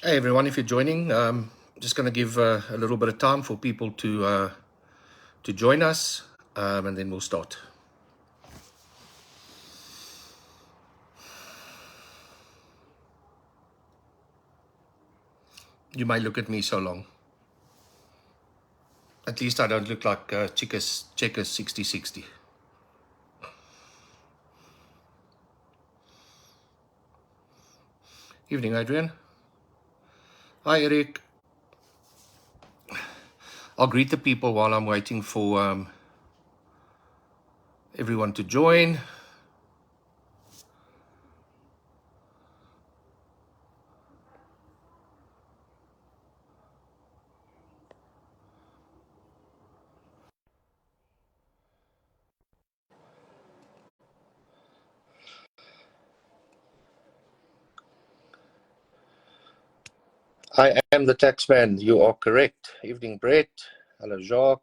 Hey everyone, if you're joining, just going to give a little bit of time for people to join us, and then we'll start. You might look at me so long. At least I don't look like Checkers 6060. Evening, Adrian. Hi, Eric. I'll greet the people while I'm waiting for everyone to join. I am the taxman. You are correct. Evening, Brett. Hello, Jacques.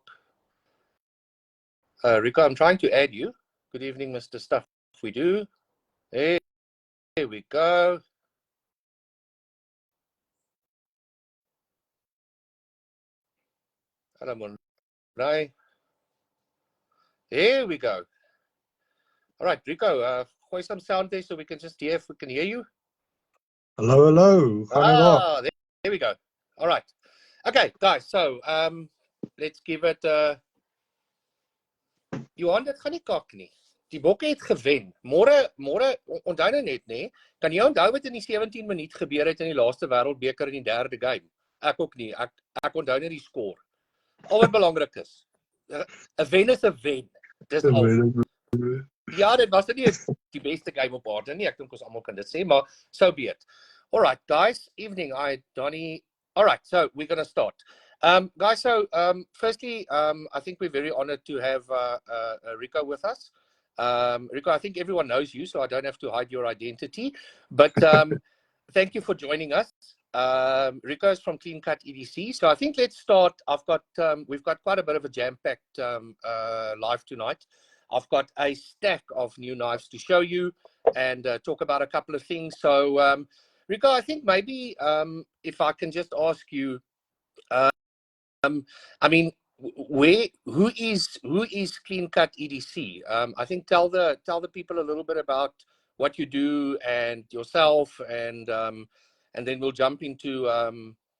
Rico, I'm trying to add you. Good evening, Mr. Stuff. We do. Hey, here we go. Hello, Monray. Here we go. All right, Rico, gooi some sound there so we can just hear if we can hear you. Hello, hello. There we go. All right. Okay, guys, so let's give it Johan, dit gaan nie kak nie. Die Bokke het gewen. Môre onthou nou net, nê? Kan jy onthou wat in die 17 minuut gebeur het in die laaste Wêreldbeker in die derde game? Ek ook nie. Ek onthou net die skoor. Al wat belangrik is. 'n wen is 'n wen. Dis al. Ja, dit was nie die beste game op aarde nie. Ek dink ons almal kan dit sê, maar so be it. All right, guys. Evening, Donnie. All right, so we're going to start. Guys, so firstly, I think we're very honored to have Rico with us. Rico, I think everyone knows you, so I don't have to hide your identity. But thank you for joining us. Rico is from Clean Cut EDC. So I think let's start. We've got quite a bit of a jam-packed live tonight. I've got a stack of new knives to show you and talk about a couple of things. So, Rico, I think maybe if I can just ask you, I mean, who is Clean Cut EDC? I think tell the people a little bit about what you do and yourself, and then we'll jump into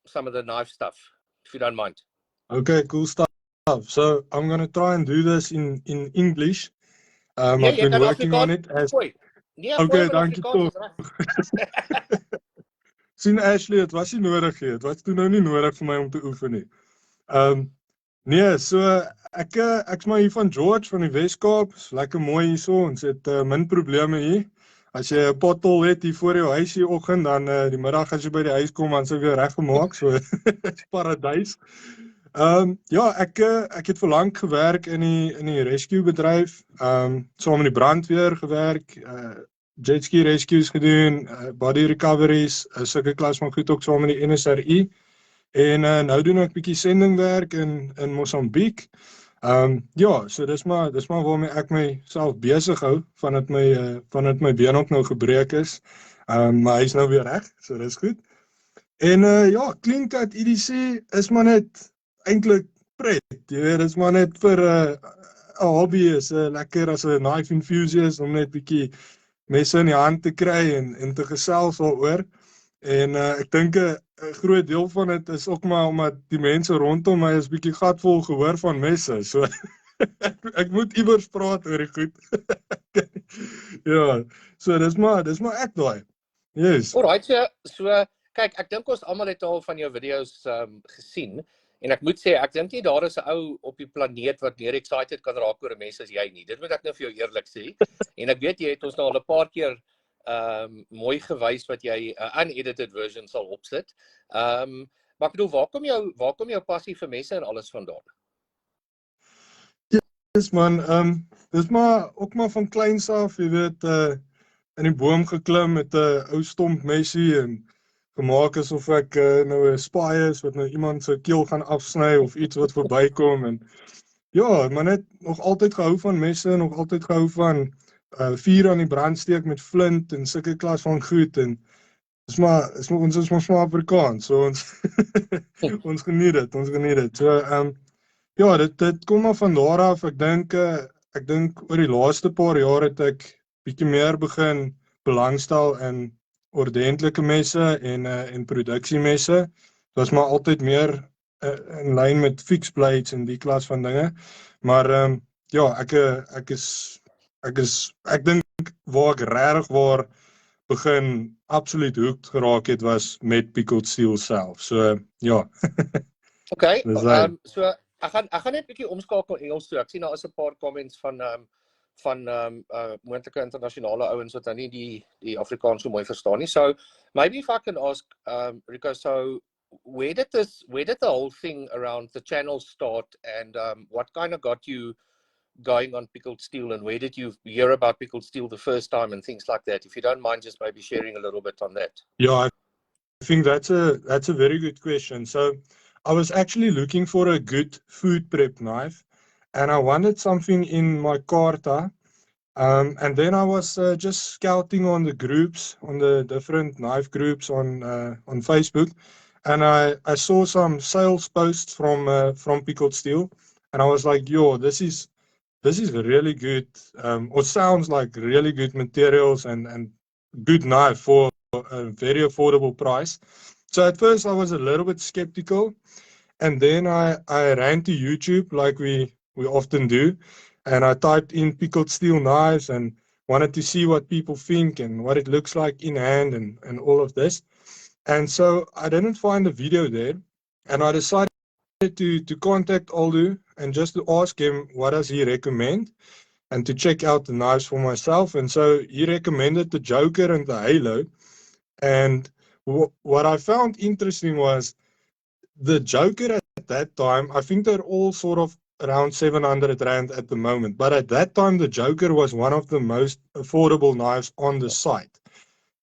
some of the knife stuff, if you don't mind. Okay, cool stuff. So I'm going to try and do this in English. I've been working on it. Okay, dankie toch. Sien Ashley, het was nie nodig nie. Het was toe nou nie nodig vir my om te oefen nie. Nee, so ek's maar hier van George van die Weskaap. Is lekker mooi hierso. Ons het min probleme hier. As jy 'n pothol het hier voor jou huis die oggend, dan die middag as jy by die huis kom, dan is dit weer reggemaak. So dit's paradys. Ja, ek het vir lank gewerk in die rescue bedryf. Saam met die brandweer gewerk, jetski rescues gedoen, body recoveries, sulke klas van goed ook saam met die NSRI. En nou doen ek bietjie sendingwerk in Mosambiek. Ja, so dis maar waarmee ek myself besig hou vandat my been ook nou gebreek is. Maar hy's nou weer reg, so dis goed. En ja, Clean Cut EDC is maar net eintlik pret. Jy weet, dis maar net vir 'n hobby, is lekker as 'n knife enthusiast om net bietjie messe in die hand te kry en te gesels daaroor. En ek dink 'n groot deel van dit is ook maar omdat die mense rondom my is bietjie gatvol gehoor van messe. So ek moet iewers praat oor die goed. Ja, so dis maar ek daai. Yes. Alright, so kyk, ek dink ons almal het al van jou video's gesien. En ek moet sê, ek dink nie daar is 'n ou op die planeet wat meer excited kan raak oor 'n mens as jy nie. Dit moet ek nou vir jou eerlik sê. En ek weet jy het ons nou al 'n paar keer mooi gewys wat jy 'n unedited version sal opsit. Maar ek bedoel, waar kom jou passie vir messe en alles vandaan? Yes man, dis maar ook maar van kleins af, jy weet, in die boom geklim met 'n ou stomp messie en gemaak asof ek nou 'n spy is wat nou iemand se keel gaan afsny of iets wat verbykom. En ja, maar net nog altyd gehou van messe, nog altyd gehou van vuur aan die brand steek met flint en sulke klas van goed. En ons is maar Afrikaans, so ons ons geniet dit. So ja, dit kom maar van daar af. Ek dink oor die laaste paar jaar het ek bietjie meer begin belangstel in ordentlike messe en produksiemesse. Dit was maar altyd meer in lyn met fixed blades en die klas van dinge. Maar ja, ek dink waar ek regtig waar begin absoluut hooked geraak het was met pickled steel self. So ja. Okay, Dis hy. so ek gaan net 'n bietjie omskakel Engels toe. Ek sien daar is 'n paar comments van moontlike internasionale ouens wat dan nie die Afrikaans so mooi verstaan nie. So maybe if I can ask Rico, so where did the whole thing around the channel start, and what kind of got you going on pickled steel, and where did you hear about pickled steel the first time and things like that? If you don't mind just maybe sharing a little bit on that. Yeah, I think that's a very good question. So I was actually looking for a good food prep knife, and I wanted something in my Carta. And then I was just scouting on the groups, on the different knife groups on Facebook, and I saw some sales posts from Pickled Steel, and I was like, yo, this is really good, or sounds like really good materials and good knife for a very affordable price. So at first I was a little bit skeptical, and then I ran to YouTube like we often do, and I typed in pickled steel knives and wanted to see what people think and what it looks like in hand and all of this. And so I didn't find a video there, and I decided to contact Aldo and just to ask him what does he recommend, and to check out the knives for myself. And so he recommended the Joker and the Halo. And what I found interesting was the Joker at that time, I think they're all sort of around 700 Rand at the moment. But at that time, the Joker was one of the most affordable knives on the site.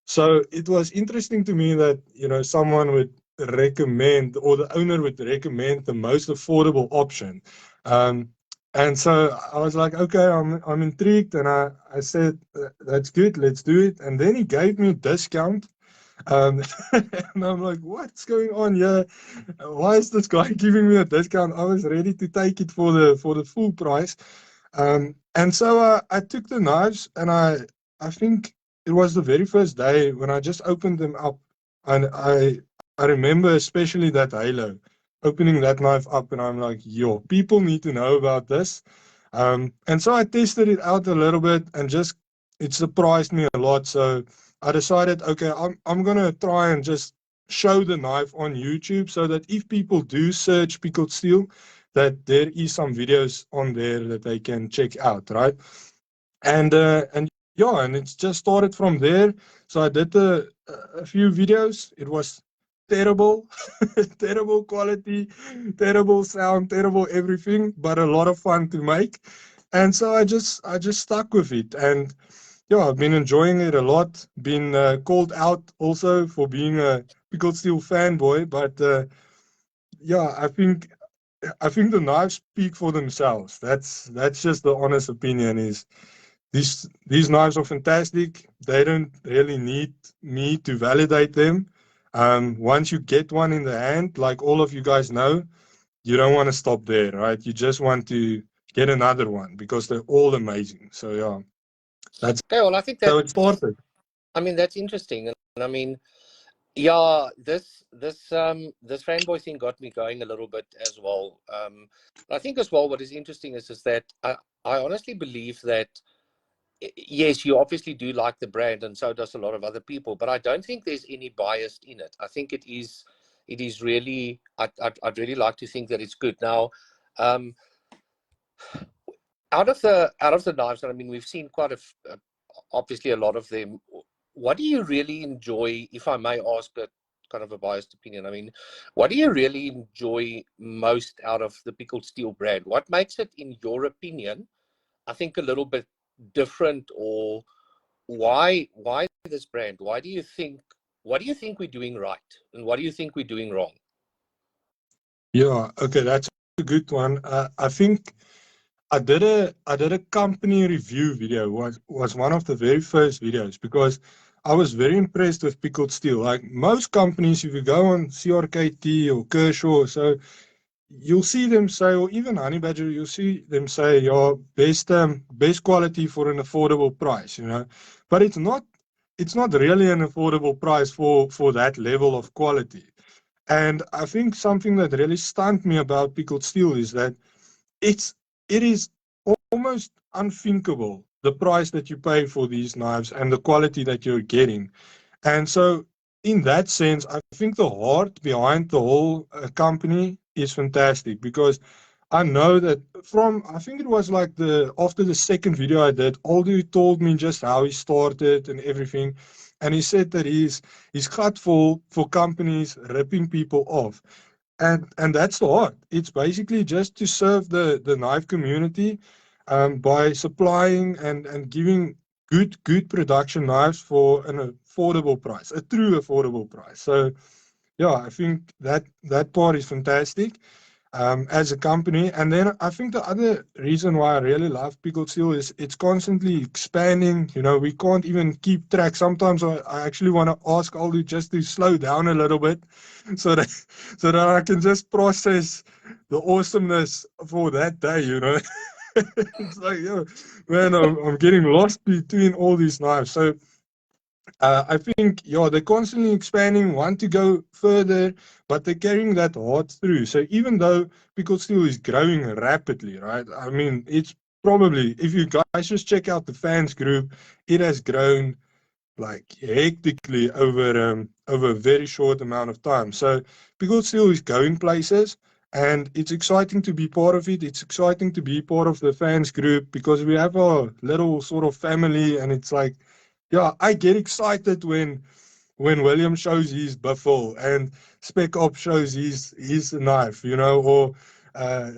So it was interesting to me that, you know, someone would recommend, or the owner would recommend the most affordable option. And so I was like, okay, I'm intrigued. And I said, that's good, let's do it. And then he gave me a discount. And I'm like, what's going on here? Why is this guy giving me a discount? I was ready to take it for the full price. And so I took the knives, and I think it was the very first day when I just opened them up, and I remember especially that Halo, opening that knife up, and I'm like, yo, people need to know about this. And so I tested it out a little bit, and just it surprised me a lot. So I decided, okay, I'm gonna try and just show the knife on YouTube, so that if people do search pickled steel, that there is some videos on there that they can check out, right? And yeah, and it's just started from there. So I did a few videos. It was terrible, terrible quality, terrible sound, terrible everything, but a lot of fun to make. And so I just stuck with it, and yeah, I've been enjoying it a lot. Been called out also for being a pickled steel fanboy, but yeah, I think the knives speak for themselves. That's just the honest opinion. Is these knives are fantastic. They don't really need me to validate them. Once you get one in the hand, like all of you guys know, you don't want to stop there, right? You just want to get another one because they're all amazing. So yeah, that's Okay, well, I think how it started. I mean, that's interesting, and I mean, yeah, this fanboy thing got me going a little bit as well. I think as well, what is interesting is that I honestly believe that yes, you obviously do like the brand, and so does a lot of other people, but I don't think there's any bias in it. I think it is really, I'd really like to think that it's good. Now, out of the knives, and I mean, we've seen quite obviously a lot of them. What do you really enjoy, if I may ask a kind of a biased opinion? I mean, what do you really enjoy most out of the Pickled Steel brand? What makes it, in your opinion, I think a little bit different, or why this brand? What do you think we're doing right, and what do you think we're doing wrong? Yeah, okay, that's a good one. I think I did a company review video. Was one of the very first videos, because I was very impressed with pickled steel. Like most companies, if you go on CRKT or Kershaw, so you'll see them say, or even Honey Badger, you'll see them say, your best quality for an affordable price, you know. But it's not really an affordable price for that level of quality. And I think something that really stunned me about pickled steel is that it is almost unthinkable the price that you pay for these knives and the quality that you're getting. And so, in that sense, I think the heart behind the whole company is fantastic because I know that I think it was like after the second video I did, Aldo told me just how he started and everything. And he said that he's cut for companies ripping people off. And that's the heart. It's basically just to serve the knife community by supplying and giving good production knives for an affordable price, a true affordable price. So yeah, I think that part is fantastic as a company. And then I think the other reason why I really love Pickled Steel is it's constantly expanding. You know, we can't even keep track. Sometimes I actually want to ask Aldo just to slow down a little bit so that so that I can just process the awesomeness for that day, you know. It's like, yo, man, I'm getting lost between all these knives. So I think, yeah, they're constantly expanding, want to go further, but they're carrying that heart through. So even though Pickled Steel is growing rapidly, right? I mean, it's probably, if you guys just check out the fans group, it has grown like hectically over a very short amount of time. So Pickled Steel is going places. And it's exciting to be part of it. It's exciting to be part of the fans group because we have a little sort of family, and it's like, yeah, I get excited when William shows his buffle and Spec Op shows his knife, you know, or uh,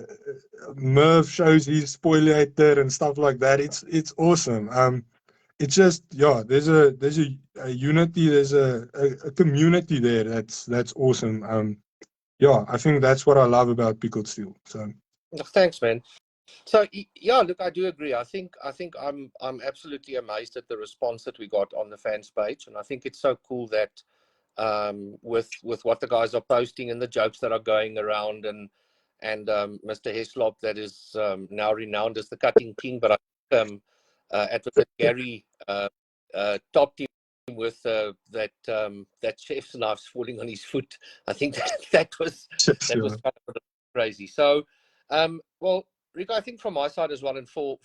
Merv shows his spoliator and stuff like that. It's awesome. It's just, yeah, there's a unity, there's a community there that's awesome. Yeah, I think that's what I love about Pickled Steel. So Thanks, man. So yeah, look, I do agree. I think I'm absolutely amazed at the response that we got on the fans page, and I think it's so cool that with what the guys are posting and the jokes that are going around, and Mr. Heslop that is now renowned as the cutting king, but I think Advocate Gary topped him with that chef's knives falling on his foot. I think that was yeah. kind of crazy. So well, Rico, I think from my side as well, and for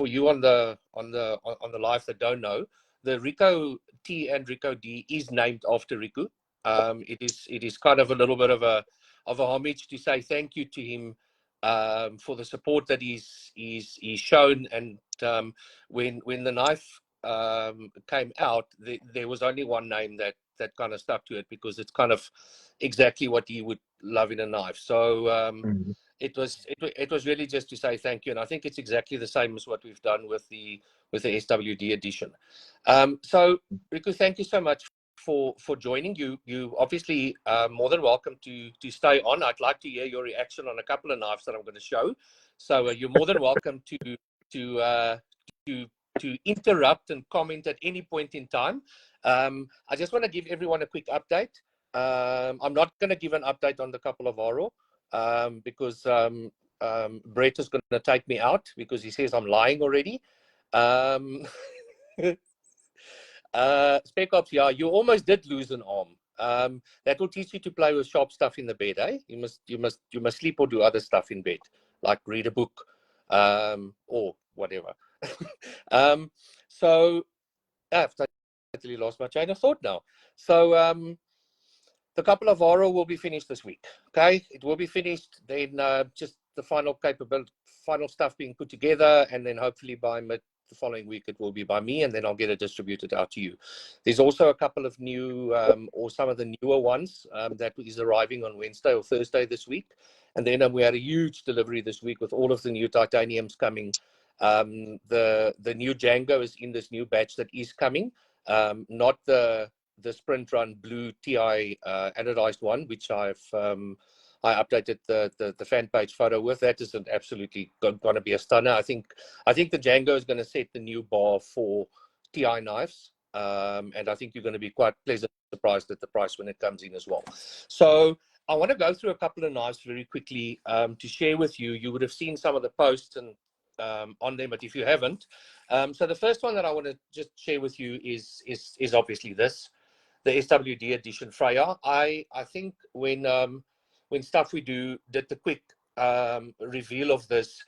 you on the live that don't know, the Rico T and Rico D is named after Riku. It is kind of a little bit of a homage to say thank you to him for the support that he's shown. And when the knife came out, there was only one name that kind of stuck to it because it's kind of exactly what he would love in a knife. So Mhm. it was really just to say thank you, and I think it's exactly the same as what we've done with the SWD edition. So Riku, thank you so much for joining. You obviously more than welcome to stay on. I'd like to hear your reaction on a couple of knives that I'm going to show. So you're more than welcome to interrupt and comment at any point in time. I just want to give everyone a quick update. I'm not going to give an update on the couple of Aro because Brett is going to take me out because he says I'm lying already. Spec Ops, yeah, you almost did lose an arm. That will teach you to play with sharp stuff in the bed, eh? You must sleep or do other stuff in bed, like read a book, or whatever. So I've totally lost my chain of thought now. So the couple of Aro will be finished this week. Okay, it will be finished. Then just the final stuff being put together, and then hopefully by mid the following week it will be by me, and then I'll get it distributed out to you. There's also a couple of new or some of the newer ones that is arriving on Wednesday or Thursday this week, and then we had a huge delivery this week with all of the new titaniums coming. The new Django is in this new batch that is coming, not the Sprint Run Blue TI anodized one, which I updated the fan page photo with. That is absolutely going to be a stunner. I think the Django is going to set the new bar for TI knives. And I think you're going to be quite pleasantly surprised at the price when it comes in as well. So I want to go through a couple of knives very quickly to share with you. You would have seen some of the posts and on them, but if you haven't, so the first one that I want to just share with you is obviously this, the SWD edition Freya. I think when Stuff We Do did the quick reveal of this,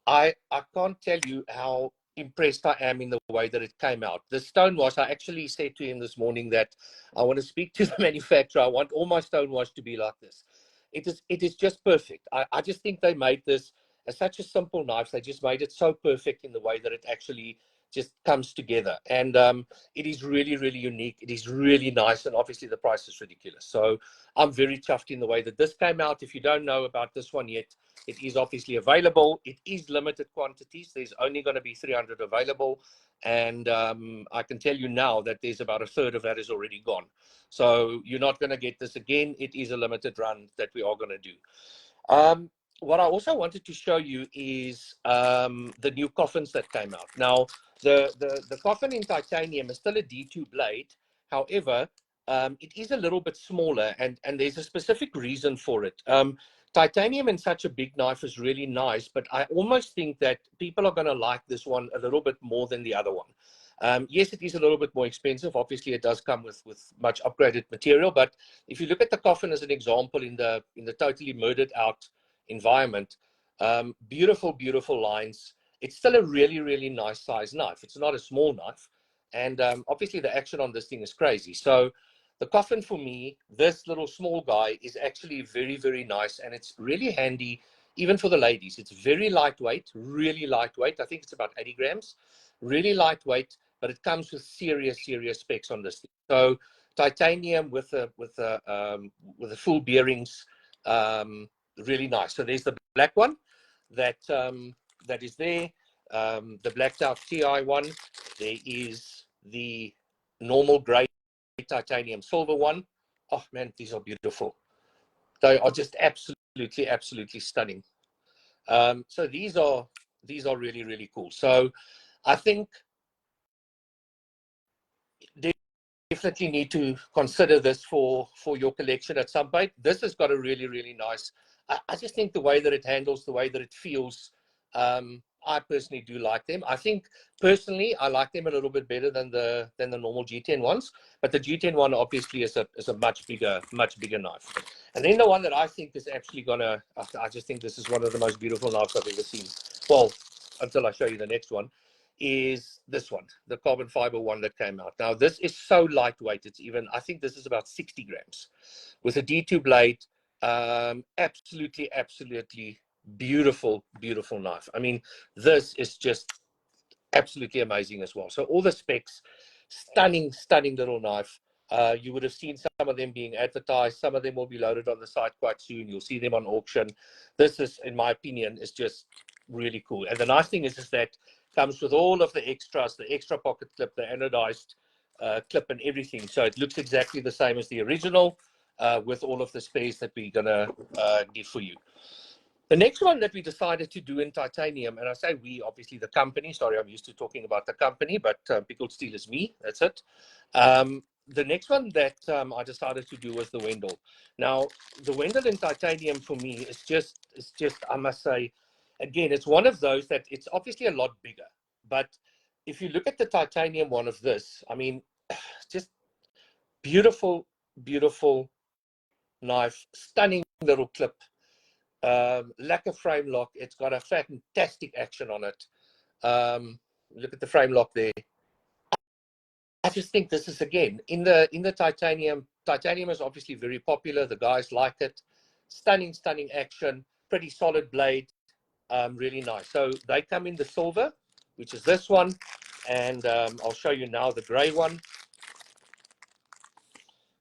I can't tell you how impressed I am in the way that it came out. The stonewash, I actually said to him this morning that I want to speak to the manufacturer. I want all my stonewash to be like this. It is just perfect. I just think they made this as such a simple knife. They just made it so perfect in the way that it actually just comes together. And it is really, really unique. It is really nice. And obviously the price is ridiculous. So I'm very chuffed in the way that this came out. If you don't know about this one yet, it is obviously available. It is limited quantities. There's only going to be 300 available. And I can tell you now that there's about a third of that is already gone. So you're not going to get this again. It is a limited run that we are going to do. What I also wanted to show you is the new coffins that came out. Now, the coffin in titanium is still a D2 blade. However, it is a little bit smaller, and there's a specific reason for it. Titanium in such a big knife is really nice, but I almost think that people are going to like this one a little bit more than the other one. Yes, it is a little bit more expensive. Obviously, it does come with much upgraded material. But if you look at the coffin as an example in the totally murdered out environment, beautiful, beautiful lines. It's still a really, really nice size knife. It's not a small knife. And obviously, the action on this thing is crazy. So the coffin for me, this little small guy, is actually very, very nice. And it's really handy, even for the ladies. It's very lightweight, really lightweight. I think it's about 80 grams. Really lightweight, but it comes with serious, serious specs on this thing. So titanium with the full bearings, really nice. So there's the black one that that is there, the blacked out TI one. There is the normal grey titanium silver one. Oh man, these are beautiful. They are just absolutely, absolutely stunning. So these are really, really cool. So I think definitely need to consider this for your collection at some point. This has got a really, really nice, I just think the way that it handles, the way that it feels, I personally do like them. I think personally I like them a little bit better than the normal G10 ones, but the G10 one obviously is a much bigger knife. And then the one that I think is actually gonna, I just think this is one of the most beautiful knives I've ever seen. Well, until I show you the next one, is this one, the carbon fiber one that came out. Now, this is so lightweight. It's even, I think this is about 60 grams with a D2 blade. Absolutely, absolutely beautiful, beautiful knife. I mean, this is just absolutely amazing as well. So all the specs, stunning, stunning little knife. You would have seen some of them being advertised. Some of them will be loaded on the site quite soon. You'll see them on auction. This is, in my opinion, is just really cool. And the nice thing is that comes with all of the extras, the extra pocket clip, the anodized clip and everything. So it looks exactly the same as the original with all of the space that we're going to give for you. The next one that we decided to do in titanium, and I say we, obviously the company, sorry, I'm used to talking about the company, but Pickled Steel is me, that's it. The next one that I decided to do was the Wendell. Now, the Wendell in titanium for me is just, I must say, again, it's one of those that it's obviously a lot bigger. But if you look at the titanium one of this, I mean, just beautiful, beautiful knife, stunning little clip. Lacquer frame lock. It's got a fantastic action on it. Look at the frame lock there. I just think this is, again, in the titanium. Titanium is obviously very popular. The guys like it. Stunning, stunning action. Pretty solid blade. Really nice. So they come in the silver, which is this one, and I'll show you now the gray one.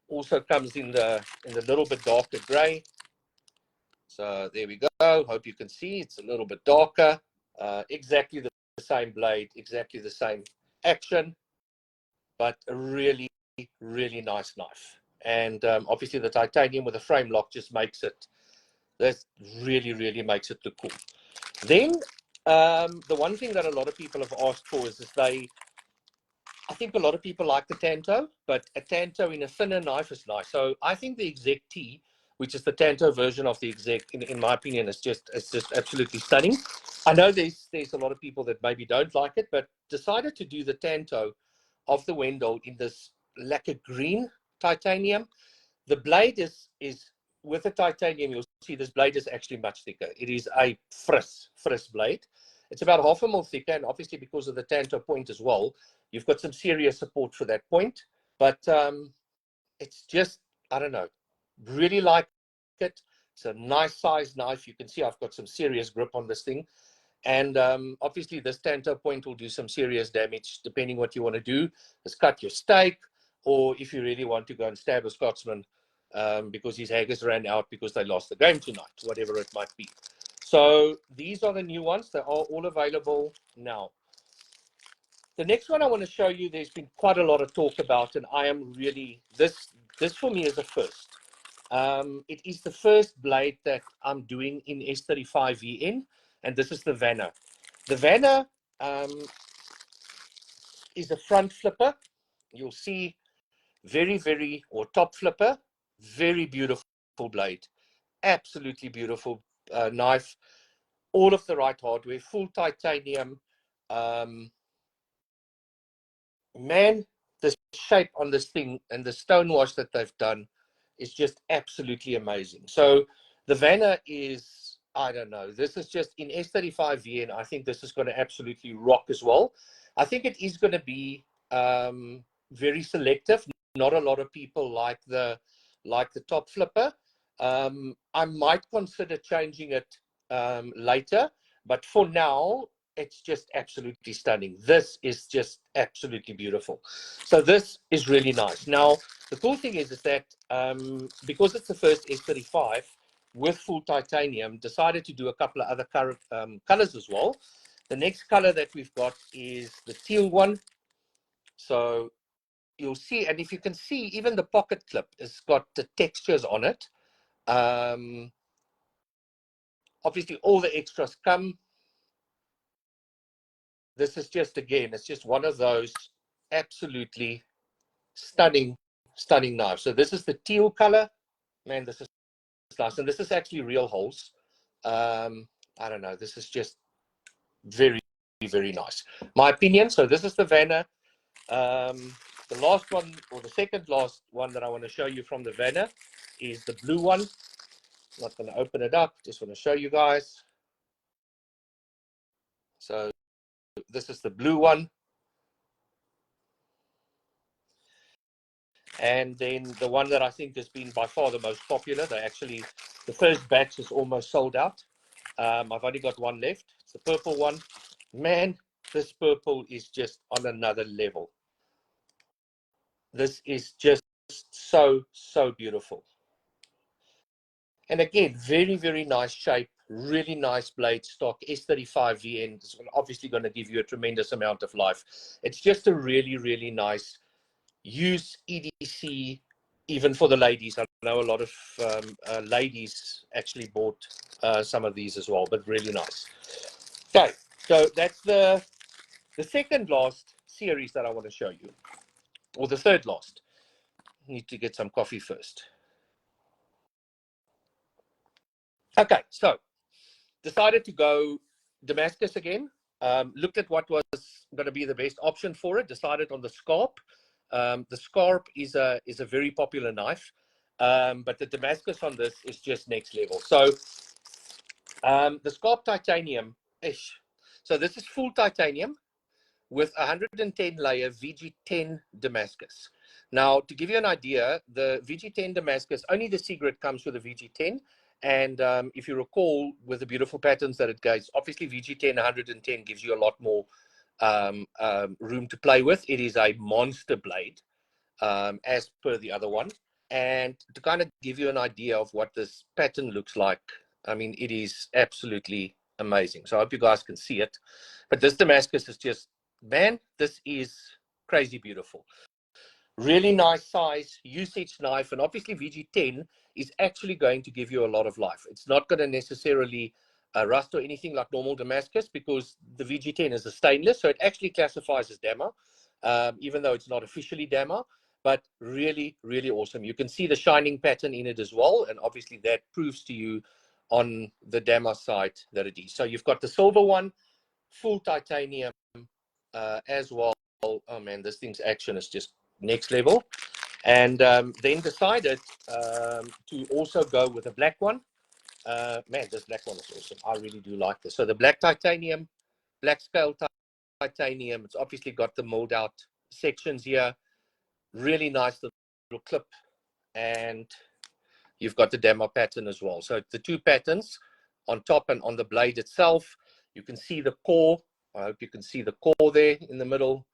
Also comes in the little bit darker gray. So there we go. Hope you can see it's a little bit darker. Exactly the same blade, exactly the same action, but a really, really nice knife. And obviously the titanium with the frame lock just makes it, that really, really makes it look cool. Then the one thing that a lot of people have asked for is I think a lot of people like the Tanto, but a Tanto in a thinner knife is nice. So I think the Exec T, which is the Tanto version of the Exec, in my opinion, it's just absolutely stunning. I know there's a lot of people that maybe don't like it, but decided to do the Tanto of the Wendell in this lacquer green titanium. The blade is with the titanium, you'll see this blade is actually much thicker. It is a fris blade. It's about 1/2 mil thicker, and obviously because of the Tanto point as well, you've got some serious support for that point. But it's just, I don't know, really like it. It's a nice size knife. You can see I've got some serious grip on this thing. And obviously this Tanto point will do some serious damage depending what you want to do. Just cut your steak, or if you really want to go and stab a Scotsman because his haggis ran out because they lost the game tonight, whatever it might be. So these are the new ones. They are all available now. The next one I want to show you, there's been quite a lot of talk about, and I am really, this for me is a first. It is the first blade that I'm doing in S35 VN, and this is the Vanna. The Vanna is a front flipper. You'll see or top flipper, very beautiful blade. Absolutely beautiful knife. All of the right hardware, full titanium. Man, the shape on this thing and the stonewash that they've done is just absolutely amazing. So the Vanna is, I don't know, this is just in S35 VN. I think this is going to absolutely rock as well. I think it is going to be very selective. Not a lot of people like the top flipper. I might consider changing it later, but for now it's just absolutely stunning. This is just absolutely beautiful. So this is really nice. Now the cool thing is that because it's the first S35 with full titanium, decided to do a couple of other colors as well. The next color that we've got is the teal one. So you'll see, and if you can see, even the pocket clip has got the textures on it. Obviously all the extras come. This is just, again, it's just one of those absolutely stunning knives. So this is the teal color. Man, this is nice. And this is actually real holes. I don't know, this is just very, very nice. My opinion. So this is the Vanna. The last one, or the second last one that I want to show you from the Vanna is the blue one. I'm not going to open it up, just want to show you guys. So this is the blue one. And then the one that I think has been by far the most popular, the first batch is almost sold out. I've only got one left. It's the purple one. Man, this purple is just on another level. This is just so beautiful. And again, very, very nice shape, really nice blade stock. S35 VN is obviously going to give you a tremendous amount of life. It's just a really, really nice use EDC, even for the ladies. I know a lot of ladies actually bought some of these as well, but really nice. Okay, so that's the second last series that I want to show you, or the third last. Need to get some coffee first. Okay, so decided to go Damascus again. Looked at what was going to be the best option for it. Decided on the Scarp. The Scarp is a very popular knife, but the Damascus on this is just next level. So the Scarp titanium ish. So this is full titanium with 110 layer VG10 Damascus. Now, to give you an idea, the VG10 Damascus, only the Sigrid comes with a VG10. And if you recall, with the beautiful patterns that it gives, obviously VG10 110 gives you a lot more room to play with. It is a monster blade, as per the other one. And to kind of give you an idea of what this pattern looks like, I mean, it is absolutely amazing. So I hope you guys can see it. But this Damascus is just, man, this is crazy beautiful. Really nice size, usage knife, and obviously VG10 is actually going to give you a lot of life. It's not going to necessarily rust or anything like normal Damascus, because the VG10 is a stainless, so it actually classifies as demo. even though it's not officially Dama, but really, really awesome. You can see the shining pattern in it as well, and obviously that proves to you on the Dama side that it is. So you've got the silver one, full titanium as well. Oh man, this thing's action is just next level. And then decided to also go with a black one. Man, this black one is awesome. I really do like this. So the black titanium, black scale titanium. It's obviously got the mold out sections here. Really nice little clip. And you've got the Dama pattern as well. So the two patterns on top and on the blade itself. You can see the core. I hope you can see the core there in the middle.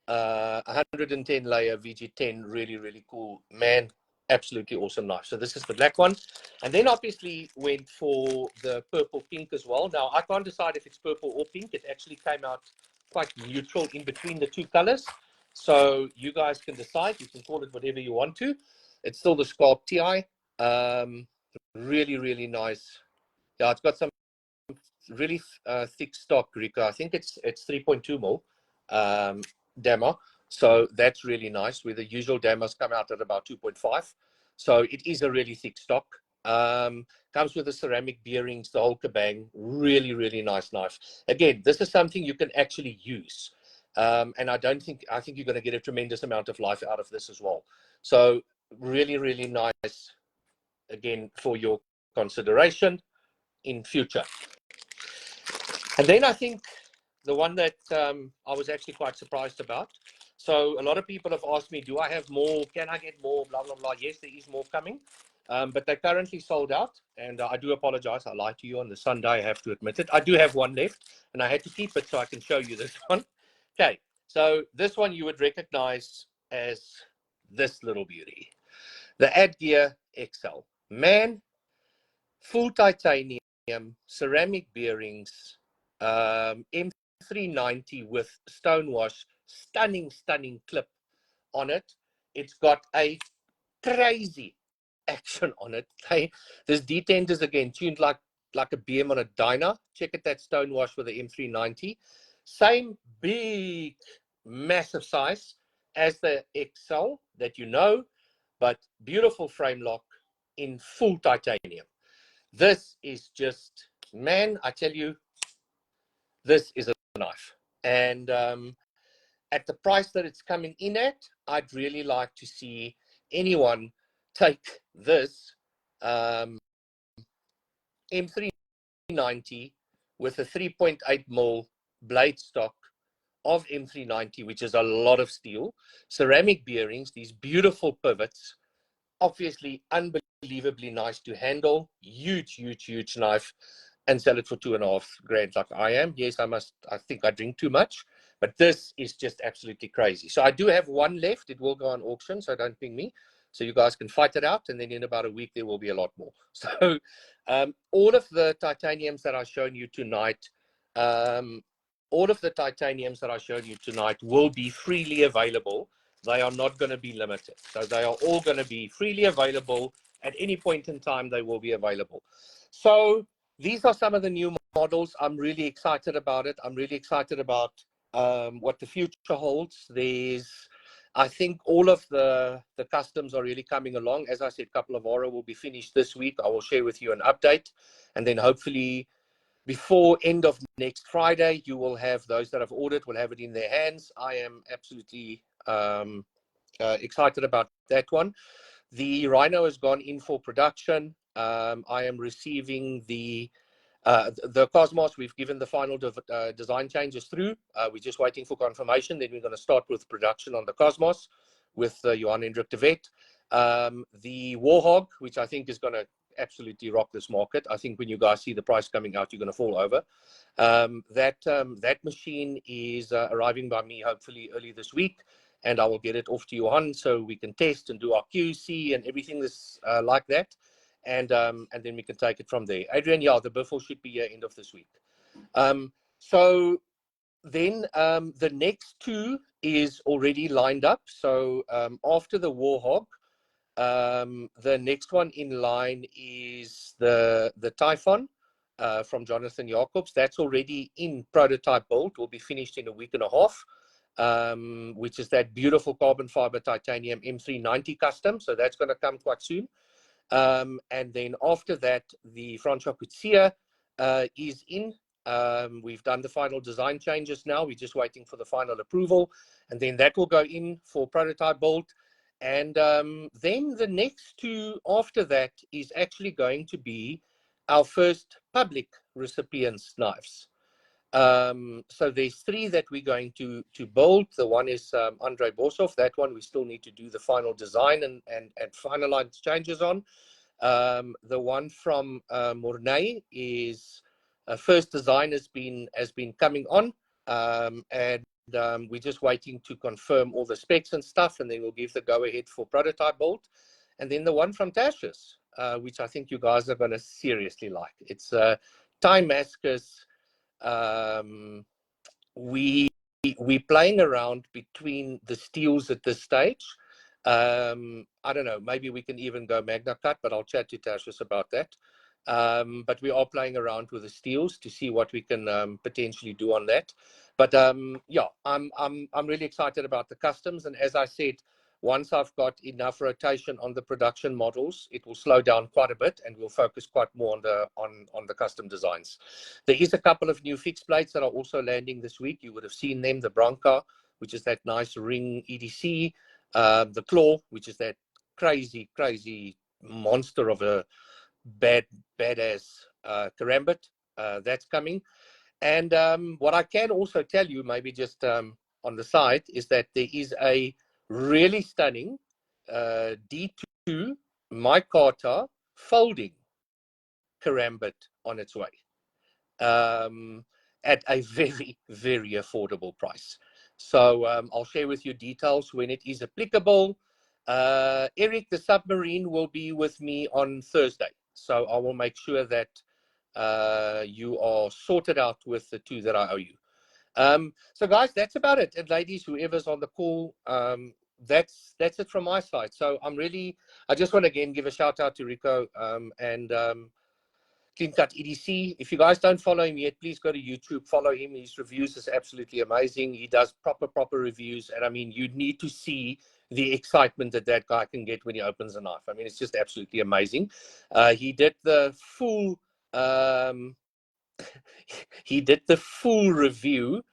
110 layer VG10, really, really cool. Man, absolutely awesome knife. So this is the black one. And then obviously went for the purple pink as well. Now, I can't decide if it's purple or pink. It actually came out quite neutral in between the two colors. So you guys can decide. You can call it whatever you want to. It's still the Scarp TI. Really, really nice. Yeah, it's got some really thick stock, Rico. I think it's 3.2 mil Dama. So that's really nice, where the usual Damas come out at about 2.5. So it is a really thick stock. Comes with the ceramic bearings, the whole kabang. Really, really nice knife. Again, this is something you can actually use. And I think you're going to get a tremendous amount of life out of this as well. So really, really nice, again, for your consideration in future. And then I think the one that I was actually quite surprised about. So a lot of people have asked me, do I have more? Can I get more? Blah, blah, blah. Yes, there is more coming. But they're currently sold out. And I do apologize. I lied to you on the Sunday. I have to admit it. I do have one left. And I had to keep it so I can show you this one. Okay. So this one you would recognize as this little beauty. The Adgear XL. Man, full titanium, ceramic bearings, M390 with stonewash, stunning clip on it. It's got a crazy action on it. This detent is again tuned like a BM on a Dyna. Check it, that stonewash with the M390. Same big, massive size as the XL that you know, but beautiful frame lock in full titanium. This is just, man, I tell you, this is a knife. And at the price that it's coming in at, I'd really like to see anyone take this M390 with a 3.8 mil blade stock of M390, which is a lot of steel, ceramic bearings, these beautiful pivots, obviously unbelievably nice to handle, huge knife, and sell it for $2,500 like I am. Yes, I think I drink too much, but this is just absolutely crazy. So I do have one left. It will go on auction, so don't ping me. So you guys can fight it out, and then in about a week there will be a lot more. So all of the titaniums that I've shown you tonight, will be freely available. They are not going to be limited. So they are all going to be freely available. At any point in time, they will be available. So these are some of the new models. I'm really excited about it. I'm really excited about what the future holds. I think all of the customs are really coming along. As I said, Kapilavara will be finished this week. I will share with you an update. And then hopefully before end of next Friday, you will have those that have ordered will have it in their hands. I am absolutely excited about that one. The Rhino has gone in for production. I am receiving the Cosmos. We've given the final design changes through. We're just waiting for confirmation. Then we're going to start with production on the Cosmos with Johan Hendrik de Wet. The Warhog, which I think is going to absolutely rock this market. I think when you guys see the price coming out, you're going to fall over. That machine is arriving by me hopefully early this week, and I will get it off to Johan so we can test and do our QC and everything that's like that. And then we can take it from there. Adrian, yeah, the Biffle should be here end of this week. So then the next two is already lined up. So after the Warhog, the next one in line is the Typhon from Jonathan Jacobs. That's already in prototype build. Will be finished in a week and a half. which is that beautiful carbon fiber titanium M390 custom. So that's going to come quite soon. And then after that, the Franschhoek Coetzee is in. We've done the final design changes now. We're just waiting for the final approval. And then that will go in for prototype build. And then the next two after that is actually going to be our first public recipients knives. So there's three that we're going to build. The one is Andrei Bosov. That one we still need to do the final design and finalize changes on. The one from Mornay is first design has been coming on, and we're just waiting to confirm all the specs and stuff, and then we'll give the go ahead for prototype build. And then the one from Tashes, which I think you guys are going to seriously like. It's Timascus. We're playing around between the steels at this stage. I don't know, maybe we can even go Magna Cut, but I'll chat to Tashes about that. But we are playing around with the steels to see what we can potentially do on that. But yeah, I'm really excited about the customs. And as I said, once I've got enough rotation on the production models, it will slow down quite a bit, and we'll focus quite more on the custom designs. There is a couple of new fixed plates that are also landing this week. You would have seen them, the Branca, which is that nice ring EDC, the Claw, which is that crazy monster of a badass karambit. That's coming. And what I can also tell you, maybe just on the side, is that there is a really stunning D2 micarta folding karambit on its way at a very affordable price. So I'll share with you details when it is applicable. Eric, the submarine, will be with me on Thursday. So I will make sure that you are sorted out with the two that I owe you. So guys, that's about it. And ladies, whoever's on the call, that's it from my side. So I just want to again give a shout out to Rico and Clean Cut EDC. If you guys don't follow him yet, please go to YouTube, follow him. His reviews is absolutely amazing. He does proper reviews. And I mean, you need to see the excitement that guy can get when he opens a knife. I mean, it's just absolutely amazing. He did the full review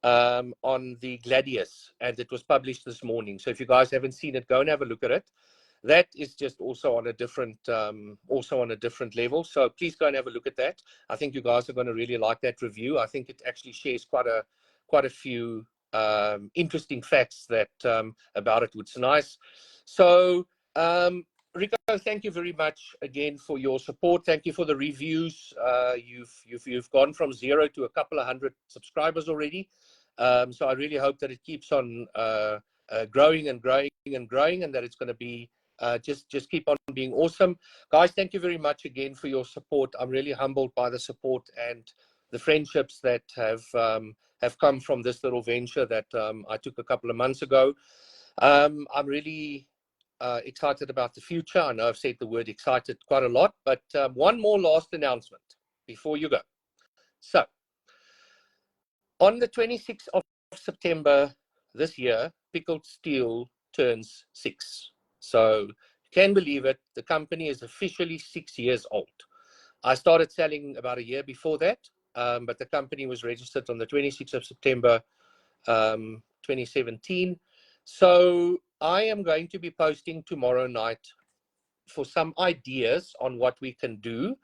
on the Gladius, and it was published this morning. So if you guys haven't seen it, go and have a look at it. That is just also on a different level. So please go and have a look at that. I think you guys are going to really like that review. I think it actually shares quite a few interesting facts that about it, which is nice. So Rico, thank you very much again for your support. Thank you for the reviews. You've gone from 0 to a couple of hundred subscribers already. So I really hope that it keeps on growing and growing and growing, and that it's going to be just keep on being awesome. Guys, thank you very much again for your support. I'm really humbled by the support and the friendships that have come from this little venture that I took a couple of months ago. I'm really excited about the future. I know I've said the word excited quite a lot, but one more last announcement before you go. So on the 26th of September this year, Pickled Steel turns 6. So you can believe it, the company is officially 6 years old. I started selling about a year before that, but the company was registered on the 26th of September 2017. So I am going to be posting tomorrow night for some ideas on what we can do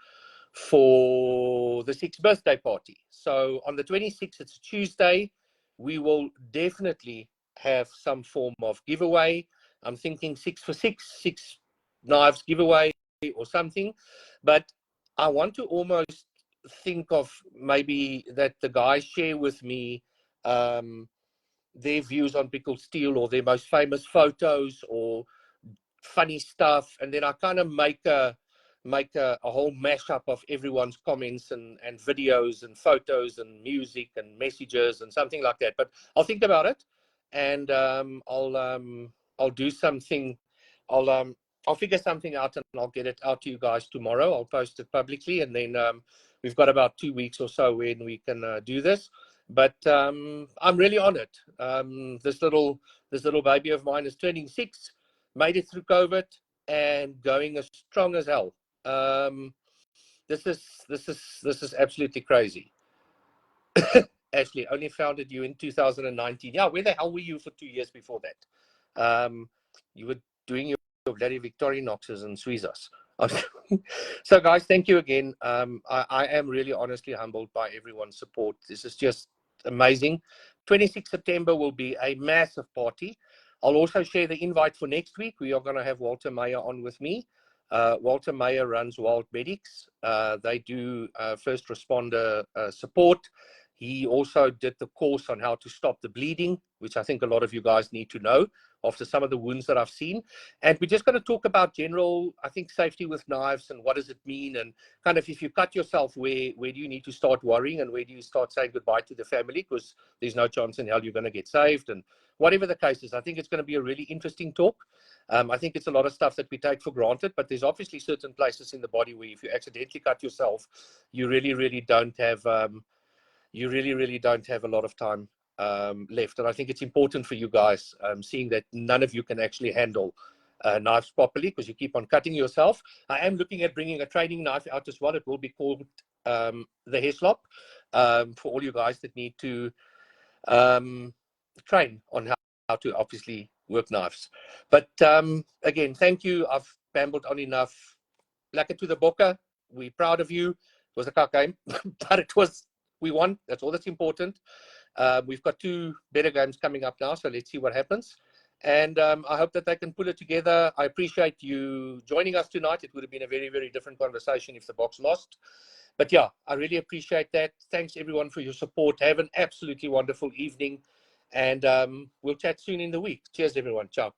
for the 6th birthday party. So on the 26th, it's a Tuesday, we will definitely have some form of giveaway. I'm thinking 6 for 6 knives giveaway or something. But I want to almost think of maybe that the guys share with me their views on Pickled Steel or their most famous photos or funny stuff, and then I kind of make a whole mashup of everyone's comments and videos and photos and music and messages and something like that. But I'll think about it, and I'll do something. I'll figure something out, and I'll get it out to you guys tomorrow. I'll post it publicly, and then we've got about 2 weeks or so when we can do this. But I'm really honored. This little baby of mine is turning 6, made it through COVID, and going as strong as hell. This is absolutely crazy. Ashley, only founded you in 2019. Yeah, where the hell were you for 2 years before that? You were doing your bloody Victorinoxes and Suizas. So guys, thank you again. I am really honestly humbled by everyone's support. This is just amazing. 26 September will be a massive party. I'll also share the invite for next week. We are going to have Walter Meyer on with me. Walter Meyer runs Wild Medics. They do first responder support. He also did the course on how to stop the bleeding, which I think a lot of you guys need to know after some of the wounds that I've seen. And we're just going to talk about general, I think, safety with knives and what does it mean, and kind of if you cut yourself, where do you need to start worrying, and where do you start saying goodbye to the family, because there's no chance in hell you're going to get saved, and whatever the case is. I think it's going to be a really interesting talk. I think it's a lot of stuff that we take for granted, but there's obviously certain places in the body where if you accidentally cut yourself, you really don't have a lot of time left. And I think it's important for you guys, seeing that none of you can actually handle knives properly because you keep on cutting yourself. I am looking at bringing a training knife out as well. It will be called the Heslop, for all you guys that need to train on how to obviously work knives. But again, thank you. I've babbled on enough. Lekker to the Bokke. We're proud of you. It was a cup game, but we won. That's all that's important. We've got 2 better games coming up now, so let's see what happens. And I hope that they can pull it together. I appreciate you joining us tonight. It would have been a very different conversation if the Boks lost. But yeah, I really appreciate that. Thanks everyone for your support. Have an absolutely wonderful evening. And we'll chat soon in the week. Cheers, everyone. Ciao.